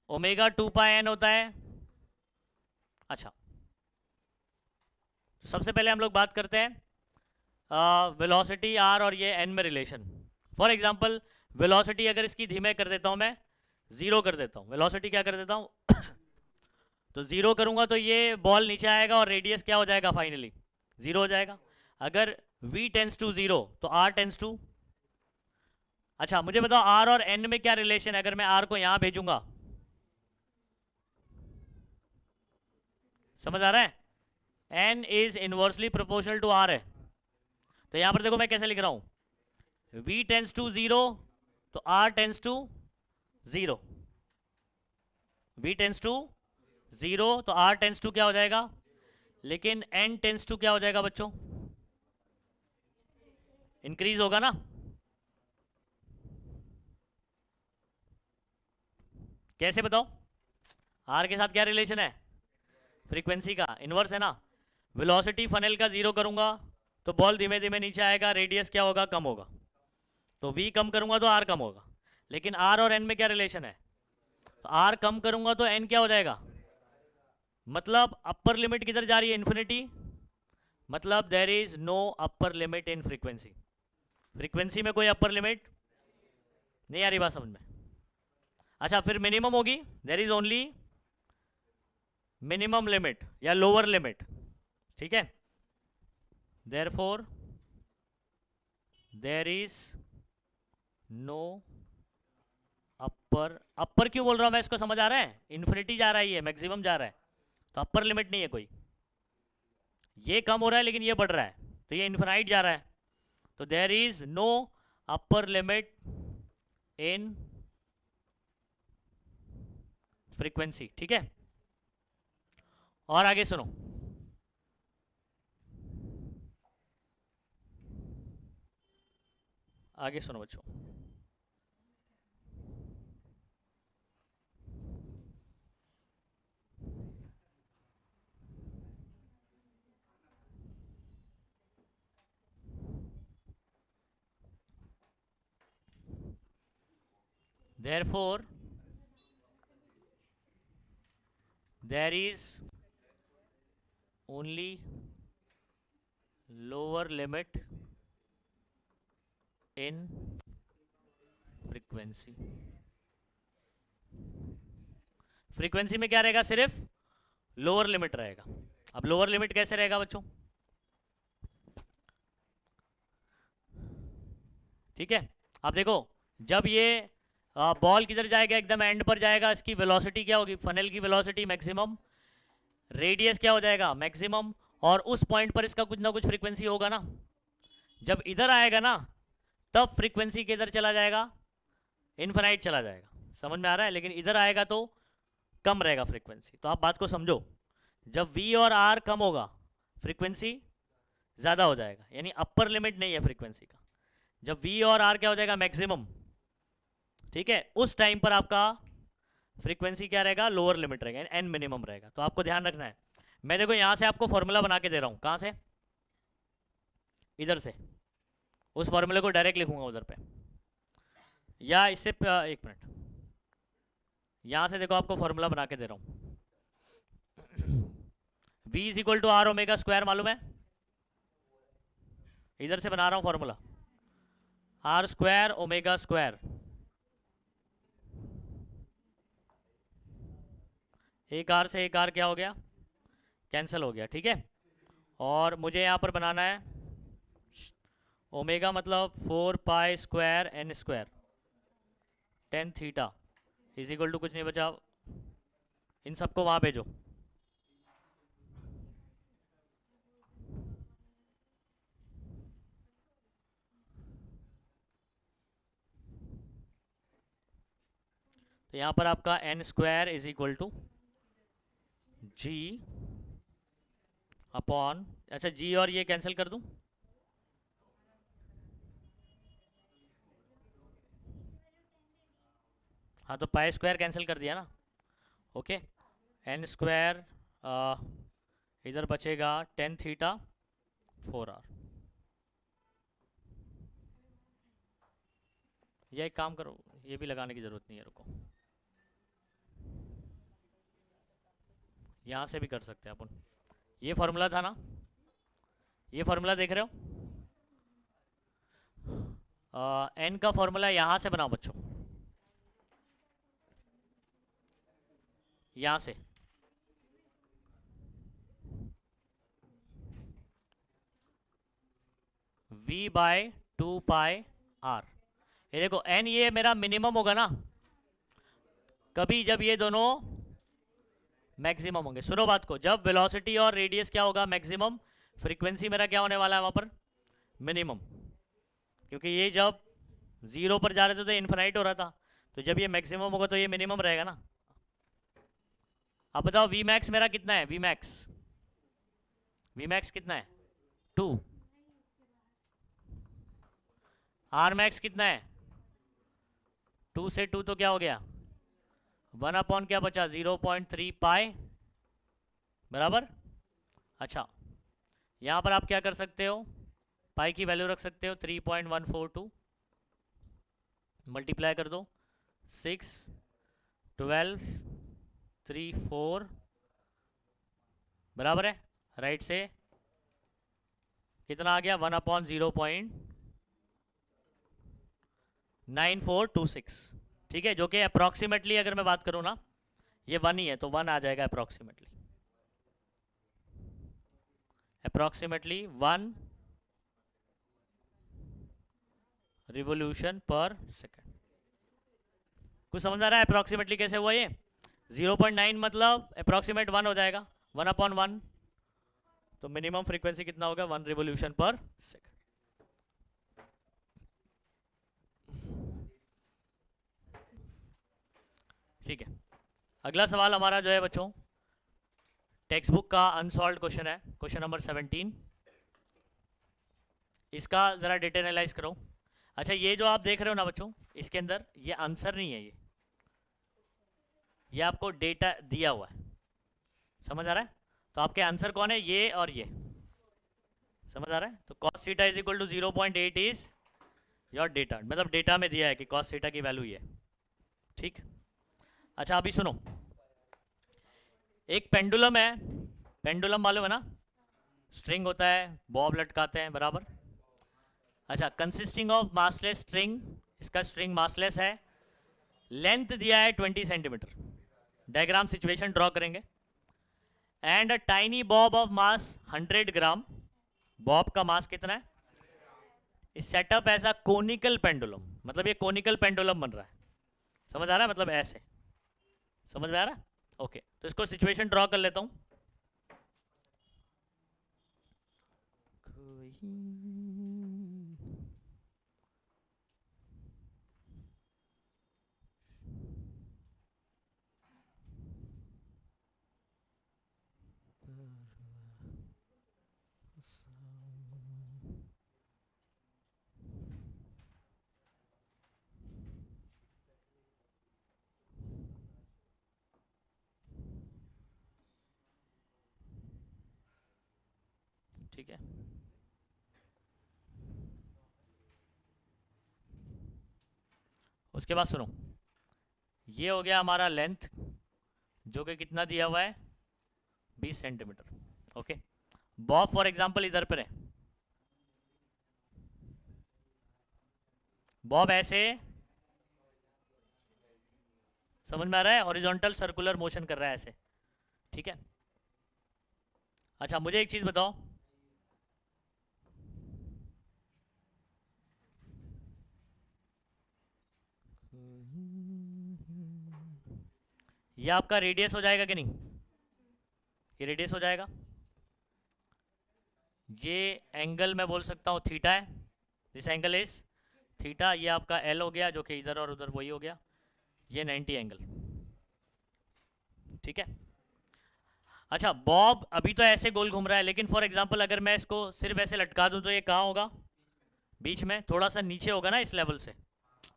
ओमेगा 2πn होता है। अच्छा, सबसे पहले हम लोग बात करते हैं वेलोसिटी आर और ये एन में रिलेशन। फॉर एग्जांपल, वेलोसिटी अगर इसकी धीमे कर देता हूं मैं, जीरो कर देता हूं, वेलोसिटी क्या कर देता हूं तो जीरो करूंगा तो ये बॉल नीचे आएगा और रेडियस क्या हो जाएगा? फाइनली जीरो हो जाएगा। अगर v टेंस टू जीरो तो r टेंस टू, अच्छा मुझे बताओ r और n में क्या रिलेशन है? अगर मैं r को यहां भेजूंगा, समझ आ रहा है? n is inversely proportional to r है। तो यहां पर देखो मैं कैसे लिख रहा हूं, v टेंस टू जीरो तो r tends to zero, v tends to zero तो r टेंस टू क्या हो जाएगा? लेकिन n टेंस टू क्या हो जाएगा बच्चों? इंक्रीज होगा ना। कैसे बताओ? r के साथ क्या रिलेशन है? फ्रीक्वेंसी का इनवर्स है ना। वेलोसिटी फनल का जीरो करूंगा तो बॉल धीमे धीमे नीचे आएगा, रेडियस क्या होगा? कम होगा। तो v कम करूंगा तो r कम होगा। लेकिन r और n में क्या रिलेशन है? तो r कम करूंगा तो n क्या हो जाएगा? मतलब अपर लिमिट किधर जा रही है? इन्फिनिटी। मतलब there is no upper limit in frequency. Frequency में कोई अपर लिमिट नहीं आ रही, बात समझ में? अच्छा, फिर मिनिमम होगी, there is only minimum limit या लोअर लिमिट, ठीक है। Therefore there is no upper, upper क्यों बोल रहा हूं मैं? इसको समझ आ रहा है? इन्फिनिटी जा रहा है, ये मैक्सिमम जा रहा है, तो अपर लिमिट नहीं है कोई। ये कम हो रहा है लेकिन ये बढ़ रहा है, तो ये इन्फिनाइट जा रहा है। तो there is no upper limit in frequency, ठीक है। और आगे सुनो, आगे सुनो बच्चों। Therefore, there is only lower limit in frequency. Frequency में क्या रहेगा, सिर्फ लोअर लिमिट रहेगा। अब लोअर लिमिट कैसे रहेगा बच्चों, ठीक है। अब देखो जब ये बॉल किधर जाएगा, एकदम एंड पर जाएगा, इसकी वेलोसिटी क्या होगी, फनल की वेलोसिटी मैक्सिमम, रेडियस क्या हो जाएगा मैक्सिमम, और उस पॉइंट पर इसका कुछ ना कुछ फ्रीक्वेंसी होगा ना। जब इधर आएगा ना तब फ्रीक्वेंसी किधर चला जाएगा, इनफाइनाइट चला जाएगा, समझ में आ रहा है। लेकिन इधर आएगा तो कम रहेगा फ्रीक्वेंसी। तो आप बात को समझो, जब V और R कम होगा फ्रीक्वेंसी ज़्यादा हो जाएगा, यानी अपर लिमिट नहीं है फ्रीक्वेंसी का। जब V और R क्या हो जाएगा मैक्सिमम, ठीक है, उस टाइम पर आपका फ्रीक्वेंसी क्या रहेगा, लोअर लिमिट रहेगा, एन मिनिमम रहेगा। तो आपको ध्यान रखना है। मैं देखो यहाँ से आपको फॉर्मूला बना के दे रहा हूँ, कहाँ से, इधर से, उस फॉर्मूले को डायरेक्ट लिखूंगा उधर पे, या इससे एक मिनट, यहाँ से देखो आपको फॉर्मूला बना के दे रहा हूँ। V is equal to R omega square, मालूम है, इधर से बना रहा हूँ formula, R square omega square, एक आर से एक आर क्या हो गया, कैंसिल हो गया, ठीक है। और मुझे यहाँ पर बनाना है ओमेगा मतलब 4 pi square N square tan theta is equal to कुछ नहीं बचा, इन सबको वहाँ भेजो। तो यहाँ पर आपका N square is equal to G upon, अच्छा जी और ये कैंसिल कर दूं, हाँ तो पाई स्क्वायर कैंसिल कर दिया ना, ओके। एन स्क्वायर इधर बचेगा टेन थीटा 4r। ये एक काम करो, ये भी लगाने की ज़रूरत नहीं है, रुको, यहाँ से भी कर सकते हैं अपन। ये फॉर्मूला था ना, ये फॉर्मूला देख रहे हो, एन का फॉर्मूला यहाँ से बनाओ बच्चों, यहाँ से, v बाय 2 पाई r। ये देखो n ये मेरा मिनिमम होगा ना कभी, जब ये दोनों मैक्सिमम होंगे। सुनो बात को, जब वेलोसिटी और रेडियस क्या होगा मैक्सिमम, फ्रीक्वेंसी मेरा क्या होने वाला है वहाँ पर मिनिमम, क्योंकि ये जब 0 पर जा रहे थे तो इन्फिनाइट हो रहा था, तो जब ये मैक्सिमम होगा तो ये मिनिमम रहेगा ना। अब बताओ वी मैक्स मेरा कितना है, वी मैक्स कितना है 2, आर मैक्स कितना है 2 से 2 तो क्या हो गया 1 अपॉन क्या बचा 0.3 पाई बराबर। अच्छा यहाँ पर आप क्या कर सकते हो, पाई की वैल्यू रख सकते हो 3.142, मल्टीप्लाई कर दो 6 12 3 4 बराबर है, राइट से कितना आ गया 1 अपॉन 0.9426, ठीक है, जो कि अप्रॉक्सीमेटली अगर मैं बात करूं ना ये 1 ही है तो 1 आ जाएगा अप्रॉक्सीमेटली 1 रिवोल्यूशन पर सेकेंड। कुछ समझ आ रहा है अप्रॉक्सीमेटली कैसे हुआ ये, 0.9 मतलब अप्रॉक्सीमेट 1 हो जाएगा, 1 अपॉन 1, तो मिनिमम फ्रीक्वेंसी कितना होगा 1 रिवोल्यूशन पर सेकेंड। ठीक है, अगला सवाल हमारा जो है बच्चों टेक्स्ट बुक का अनसॉल्व्ड क्वेश्चन है, क्वेश्चन नंबर 17। इसका ज़रा डेटा एनालाइज करो। अच्छा ये जो आप देख रहे हो ना बच्चों, इसके अंदर ये आंसर नहीं है, ये आपको डेटा दिया हुआ है, समझ आ रहा है। तो आपके आंसर कौन है, ये और ये, समझ आ रहा है। तो cos theta is equal to 0.8 is your data, मतलब डेटा में दिया है कि cos थीटा की वैल्यू ये है, ठीक। अच्छा अभी सुनो, एक पेंडुलम है, पेंडुलम मालूम है ना, स्ट्रिंग होता है, बॉब लटकाते हैं, बराबर। अच्छा, कंसिस्टिंग ऑफ मासलेस स्ट्रिंग, इसका स्ट्रिंग मासलेस है, लेंथ दिया है 20 सेंटीमीटर। डायग्राम सिचुएशन ड्रॉ करेंगे। And a tiny Bob of mass 100 gram, Bob का मास कितना है, इस सेटअप ऐसा कोनिकल पेंडुलम, मतलब ये कोनिकल पेंडुलम बन रहा है, समझ आ रहा है, मतलब ऐसे, समझ में आ रहा है? ओके, तो इसको सिचुएशन ड्रॉ कर लेता हूं। ठीक है, उसके बाद सुनो, ये हो गया हमारा लेंथ, जो कि कितना दिया हुआ है, 20 centimetre. Okay, Bob for example इधर पर है, बॉब ऐसे, समझ में आ रहा है, हॉरिजॉन्टल सर्कुलर मोशन कर रहा है ऐसे, ठीक है। अच्छा, मुझे एक चीज बताओ, ये आपका रेडियस हो जाएगा कि नहीं, ये रेडियस हो जाएगा, ये एंगल मैं बोल सकता हूँ थीटा है, दिस एंगल इज थीटा, ये आपका एल हो गया, जो कि इधर और उधर वही हो गया, ये 90 एंगल, ठीक है। अच्छा, बॉब अभी तो ऐसे गोल घूम रहा है, लेकिन फॉर एग्जांपल अगर मैं इसको सिर्फ ऐसे लटका दूं तो ये कहाँ होगा, बीच में, थोड़ा सा नीचे होगा ना इस लेवल से,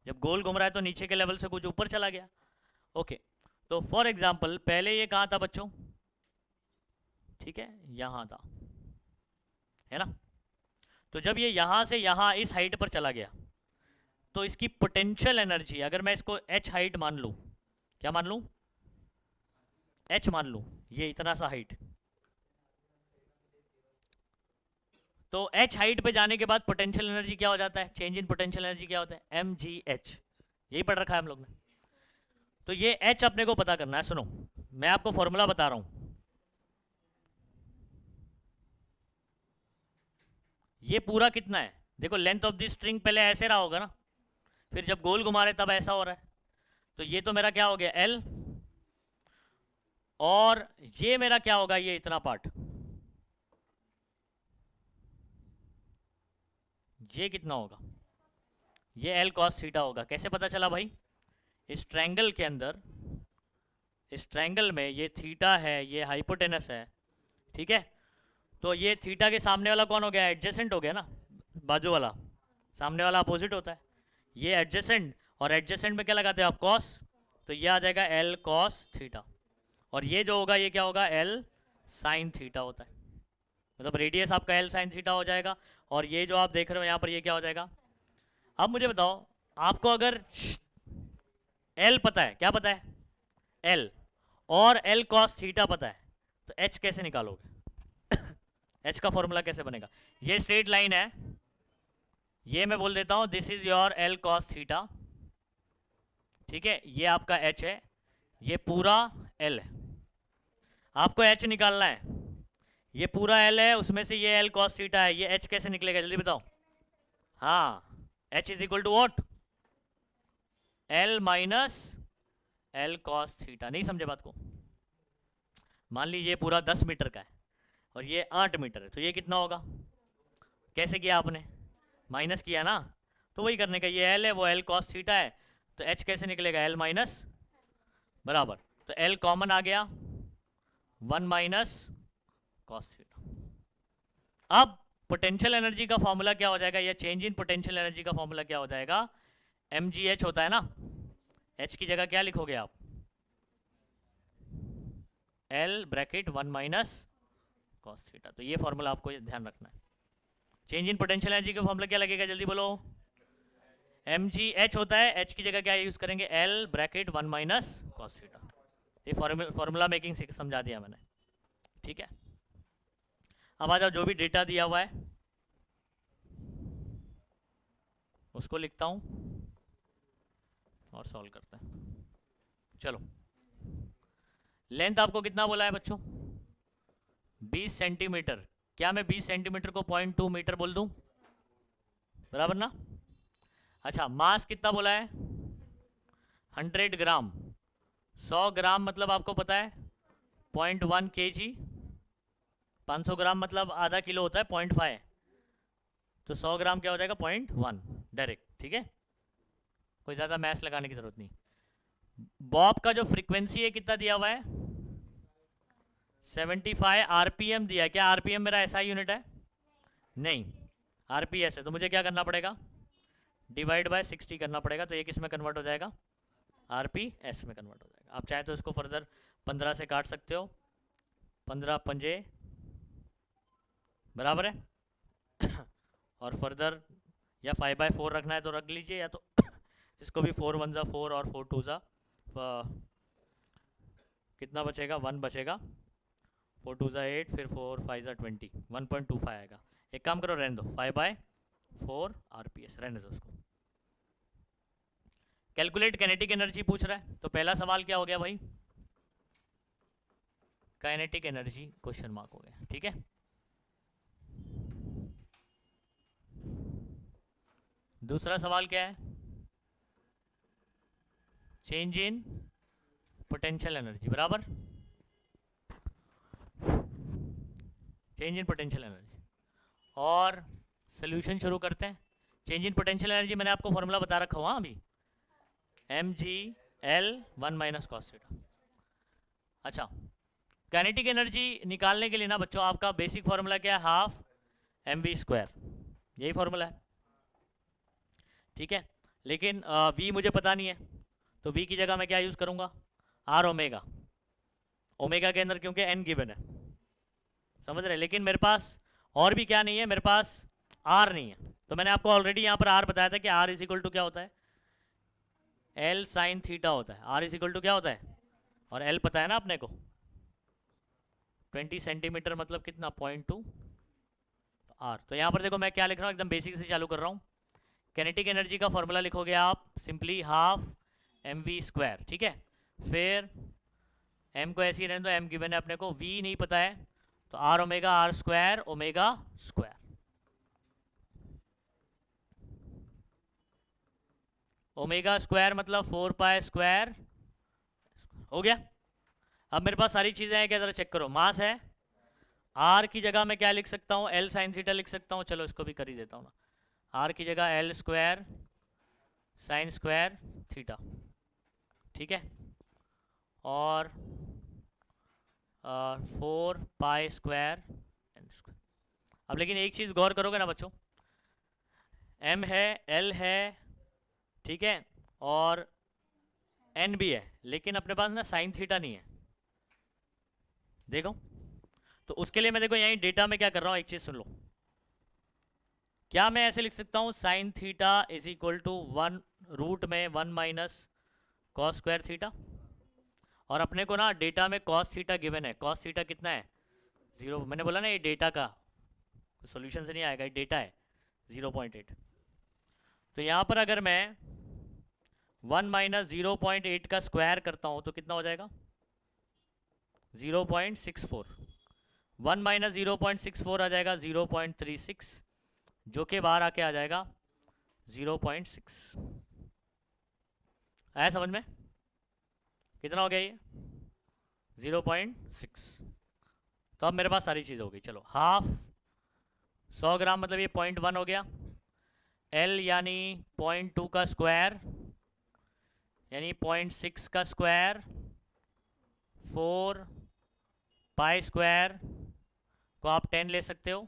जब गोल घूम रहा है तो नीचे के लेवल से कुछ ऊपर चला गया। ओके, तो फॉर एग्जांपल पहले ये कहाँ था बच्चों, ठीक है, यहाँ था, है ना। तो जब ये यहाँ से यहाँ इस हाइट पर चला गया, तो इसकी पोटेंशियल एनर्जी, अगर मैं इसको एच हाइट मान लूँ, क्या मान लूँ, एच मान लूँ, ये इतना सा हाइट, तो एच हाइट पे जाने के बाद पोटेंशियल एनर्जी क्या हो जाता है, चेंज इन पोटेंशियल एनर्जी क्या होता है, एम जी एच, यही पढ़ रखा है हम लोग ने। तो ये एच अपने को पता करना है, सुनो मैं आपको फॉर्मूला बता रहा हूं, ये पूरा कितना है, देखो लेंथ ऑफ द स्ट्रिंग पहले ऐसे रहा होगा ना, फिर जब गोल घुमा रहे तब ऐसा हो रहा है, तो ये तो मेरा क्या हो गया एल, और ये मेरा क्या होगा, ये इतना पार्ट, ये कितना होगा, ये एल कॉस थीटा होगा। कैसे पता चला भाई, इस ट्रायंगल के अंदर, इस ट्रायंगल में ये थीटा है, ये हाइपोटेनस है, ठीक है, तो ये थीटा के सामने वाला कौन हो गया, एडजेसेंट हो गया ना, बाजू वाला, सामने वाला अपोजिट होता है, ये एडजेसेंट, और एडजेसेंट में क्या लगाते हैं आप, कॉस, तो ये आ जाएगा एल कॉस थीटा, और ये जो होगा ये क्या होगा, एल साइन थीटा होता है, मतलब रेडियस आपका एल साइन थीटा हो जाएगा, और ये जो आप देख रहे हो यहाँ पर ये क्या हो जाएगा। अब मुझे बताओ, आपको अगर एल पता है, क्या पता है, एल, और एल कॉस थीटा पता है, तो एच कैसे निकालोगे एच का फॉर्मूला कैसे बनेगा, ये स्ट्रेट लाइन है, ये मैं बोल देता हूं this is your L cos theta, ठीक है, ये आपका एच है, ये पूरा एल है, आपको एच निकालना है, ये पूरा एल है, उसमें से ये एल कॉस थीटा है, ये एच कैसे निकलेगा जल्दी बताओ। हाँ, H is equal to what, L minus L cos theta, नहीं समझे बात को। मान लीजिए पूरा 10 मीटर का है और ये 8 मीटर है, तो ये कितना होगा, कैसे किया आपने, माइनस किया ना, तो वही करने का, ये एल है, वो एल कॉस थीटा है, तो एच कैसे निकलेगा, एल माइनस, बराबर, तो एल कॉमन आ गया, 1 माइनस कॉस थीटा। अब पोटेंशियल एनर्जी का फॉर्मूला क्या हो जाएगा, या चेंज इन पोटेंशियल एनर्जी का फॉर्मूला क्या हो जाएगा, एम जी एच होता है ना, एच की जगह क्या लिखोगे आप, L bracket 1 minus cos theta, तो ये फॉर्मूला आपको ध्यान रखना है। चेंज इन पोटेंशियल एनर्जी का फॉर्मूला क्या लगेगा जल्दी बोलो, एम जी एच होता है, एच की जगह क्या यूज करेंगे, L bracket 1 minus cos theta, ये फॉर्मूला मेकिंग समझा दिया मैंने, ठीक है। अब आ जाओ, जो भी डेटा दिया हुआ है उसको लिखता हूँ और सॉल्व करते हैं। चलो, लेंथ आपको कितना बोला है बच्चों? 20 सेंटीमीटर। क्या मैं 20 सेंटीमीटर को 0.2 मीटर बोल दूं? बराबर ना? अच्छा, मास कितना बोला है? 100 ग्राम। 100 ग्राम मतलब आपको पता है 0.1 kg। 500 ग्राम मतलब आधा किलो होता है 0.5, तो 100 ग्राम क्या हो जाएगा? 0.1 डायरेक्ट। ठीक है, कोई ज़्यादा मैथ्स लगाने की ज़रूरत नहीं। बॉब का जो फ्रीक्वेंसी है कितना दिया हुआ है? 75 आरपीएम दिया है। क्या आरपीएम मेरा एसआई यूनिट है? नहीं, आरपीएस है। तो मुझे क्या करना पड़ेगा? डिवाइड बाय 60 करना पड़ेगा। तो ये किस में कन्वर्ट हो जाएगा? आरपीएस में कन्वर्ट हो जाएगा। आप चाहे तो इसको फर्दर 15 से काट सकते हो। 15 पंजे बराबर है और फर्दर या 5/4 रखना है तो रख लीजिए, या तो इसको भी 4 1 ज़ा 4 और 4 2 ज़ा कितना बचेगा? 1 बचेगा। 4 2 ज़ा 8, फिर 4 5 ज़ा 20, 1.25 आएगा। एक काम करो, रहने दो, 5/4 आरपीएस रहने दो उसको। कैलकुलेट काइनेटिक एनर्जी पूछ रहा है, तो पहला सवाल क्या हो गया भाई? काइनेटिक एनर्जी क्वेश्चन मार्क हो गया। ठीक है, दूसरा सवाल क्या है? Change in potential energy. बराबर, चेंज इन पोटेंशियल एनर्जी। और सोल्यूशन शुरू करते हैं। चेंज इन पोटेंशियल एनर्जी मैंने आपको फॉर्मूला बता रखा हुआ अभी, mg/L 1 - cos थीटा। अच्छा, काइनेटिक एनर्जी निकालने के लिए ना बच्चों आपका बेसिक फार्मूला क्या है? Half mv²। यही फार्मूला है। ठीक है, लेकिन v मुझे पता नहीं है, तो v की जगह मैं क्या यूज़ करूँगा? r omega. ओमेगा के अंदर क्योंकि n गिवन है, समझ रहे? लेकिन मेरे पास और भी क्या नहीं है, मेरे पास r नहीं है। तो मैंने आपको ऑलरेडी यहाँ पर r बताया था कि r इज इक्वल टू क्या होता है? L साइन थीटा होता है। r इज इक्वल टू क्या होता है? और L पता है ना अपने को, 20 सेंटीमीटर मतलब कितना? 0.2 r। तो यहाँ पर देखो मैं क्या लिख रहा हूँ, एकदम बेसिक से चालू कर रहा हूँ। काइनेटिक एनर्जी का फॉर्मूला लिखोगे आप सिंपली हाफ mv²। ठीक है, फिर m को ऐसे ही रहने दो, m गिवन है अपने को, v नहीं पता है, तो r omega r² omega square. Omega square मतलब 4π² हो गया। अब मेरे पास सारी चीज़ें हैं, क्या ज़रा चेक करो। मास है, r की जगह मैं क्या लिख सकता हूँ? L साइन थीटा लिख सकता हूँ। चलो इसको भी कर ही देता हूँ ना, r की जगह L² साइन स्क्वायर थीटा। ठीक है, और 4π²। अब लेकिन एक चीज़ गौर करोगे ना बच्चों, m है, l है, ठीक है, और n भी है, लेकिन अपने पास ना साइन थीटा नहीं है। देखो, तो उसके लिए मैं देखो यहीं डेटा में क्या कर रहा हूँ, एक चीज़ सुन लो। क्या मैं ऐसे लिख सकता हूँ sine theta is equal to 1 root में 1 - cos स्क्वायर थीटा? और अपने को ना डेटा में cos थीटा गिवन है। cos थीटा कितना है? 0। मैंने बोला ना ये डेटा का सॉल्यूशन से नहीं आएगा, ये डेटा है 0.8। तो यहाँ पर अगर मैं 1 - 0.8 का स्क्वायर करता हूँ तो कितना हो जाएगा? 0.64। 1 - 0.64 आ जाएगा 0.36, जो कि बाहर आके आ जाएगा 0.6। आया समझ में? कितना हो गया ये? 0.6। तो अब मेरे पास सारी चीज़ हो गई। चलो, हाफ 100 ग्राम मतलब ये 0.1 हो गया। L यानी 0.2 का स्क्वायर यानी 0.6 का स्क्वायर, 4π² को आप 10 ले सकते हो।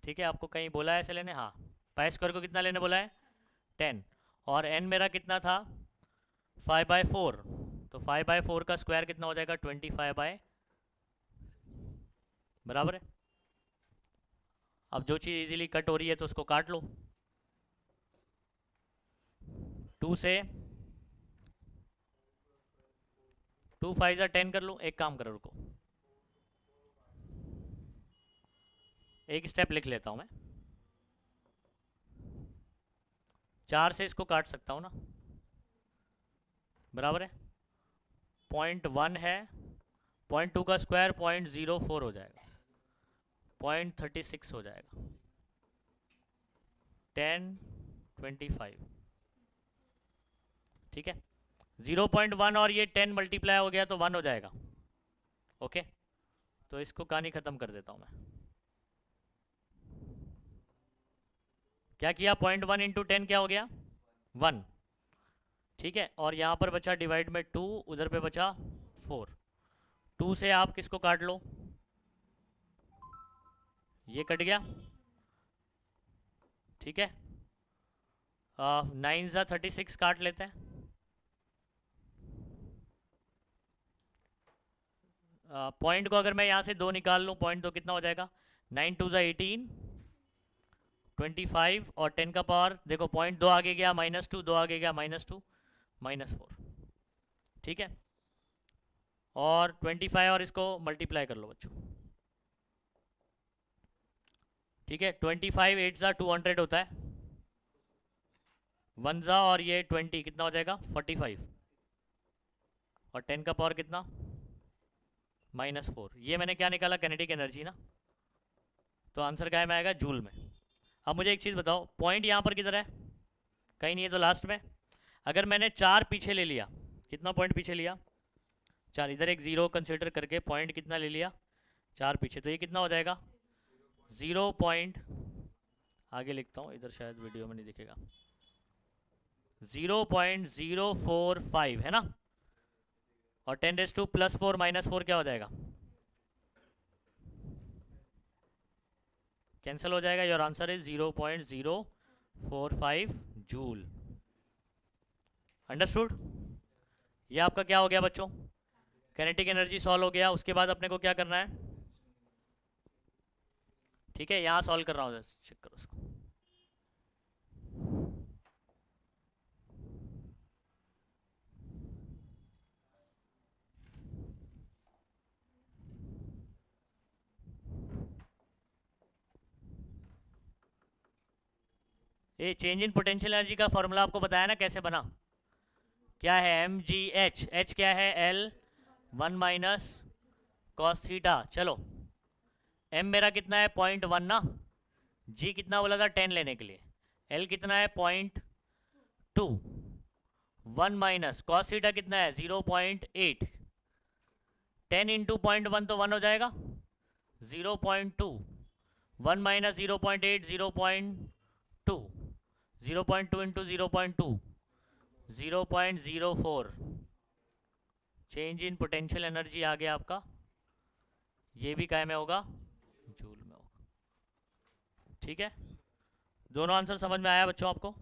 ठीक है, आपको कहीं बोला है ऐसे लेने? हाँ, π² को कितना लेने बोला है? 10। और n मेरा कितना था? 5/4। तो 5/4 का स्क्वायर कितना हो जाएगा? 25/, बराबर है। अब जो चीज़ इजीली कट हो रही है तो उसको काट लो। 2 से 2 5 10 कर लो। एक काम करो, रुको, एक स्टेप लिख लेता हूँ मैं, 4 से इसको काट सकता हूँ ना, बराबर है 0.1 है, 0.2 का स्क्वायर 0.04 हो जाएगा, 0.36 हो जाएगा, 1025, ठीक है। 0.1 और ये 10 मल्टीप्लाई हो गया तो 1 हो जाएगा, ओके। तो इसको कहानी खत्म कर देता हूँ मैं। क्या किया, 0.1 इंटू 10 क्या हो गया, 1, ठीक है। और यहाँ पर बचा डिवाइड में 2, उधर पे बचा 4, 2 से आप किसको काट लो, ये कट गया, ठीक है। 9 ज़ा 36 काट लेते हैं, पॉइंट को अगर मैं यहाँ से 2 निकाल लूँ, पॉइंट 2 कितना हो जाएगा, 9 2 ज़ा 18, 25 और 10 का पावर देखो, पॉइंट 2 आगे गया -2, 2 आगे गया -2, -4, ठीक है। और 25 और इसको मल्टीप्लाई कर लो बच्चों, ठीक है। 25 8 ज़ा 200 होता है, 1 ज़ा और ये 20 कितना हो जाएगा 45, और 10 का पावर कितना -4। ये मैंने क्या निकाला, कैनेटिक एनर्जी ना, तो आंसर क्या में आएगा, जूल में। अब मुझे एक चीज़ बताओ, पॉइंट यहाँ पर किधर है, कहीं नहीं है तो लास्ट में। अगर मैंने 4 पीछे ले लिया, कितना पॉइंट पीछे लिया, 4, इधर एक 0 कंसिडर करके पॉइंट कितना ले लिया, 4 पीछे, तो ये कितना हो जाएगा 0 पॉइंट, आगे लिखता हूँ, इधर शायद वीडियो में नहीं दिखेगा, 0.045 है ना, और 10⁻⁻4 -4 क्या हो जाएगा, कैंसिल हो जाएगा। Your answer is 0.045 joule. Understood. ये आपका क्या हो गया बच्चों, काइनेटिक एनर्जी सॉल्व हो गया। उसके बाद अपने को क्या करना है, ठीक है, यहाँ सॉल्व कर रहा हूँ, चेक करो उसको। ये चेंज इन पोटेंशियल एनर्जी का फॉर्मूला आपको बताया ना कैसे बना, क्या है, mgh, h क्या है, L 1 - cos थीटा। चलो m मेरा कितना है 0.1 ना, g कितना बोला था 10 लेने के लिए, l कितना है 0.2, 1 - cos थीटा कितना है 0.8, 10 इंटू 0.1 तो 1 हो जाएगा, 0.2, 1 - 0.8 0.2, 0.2 into 0.2 0.04, change in potential energy आ गया आपका, ये भी काय में होगा, जूल में होगा, ठीक है। दोनों आंसर समझ में आया बच्चों आपको।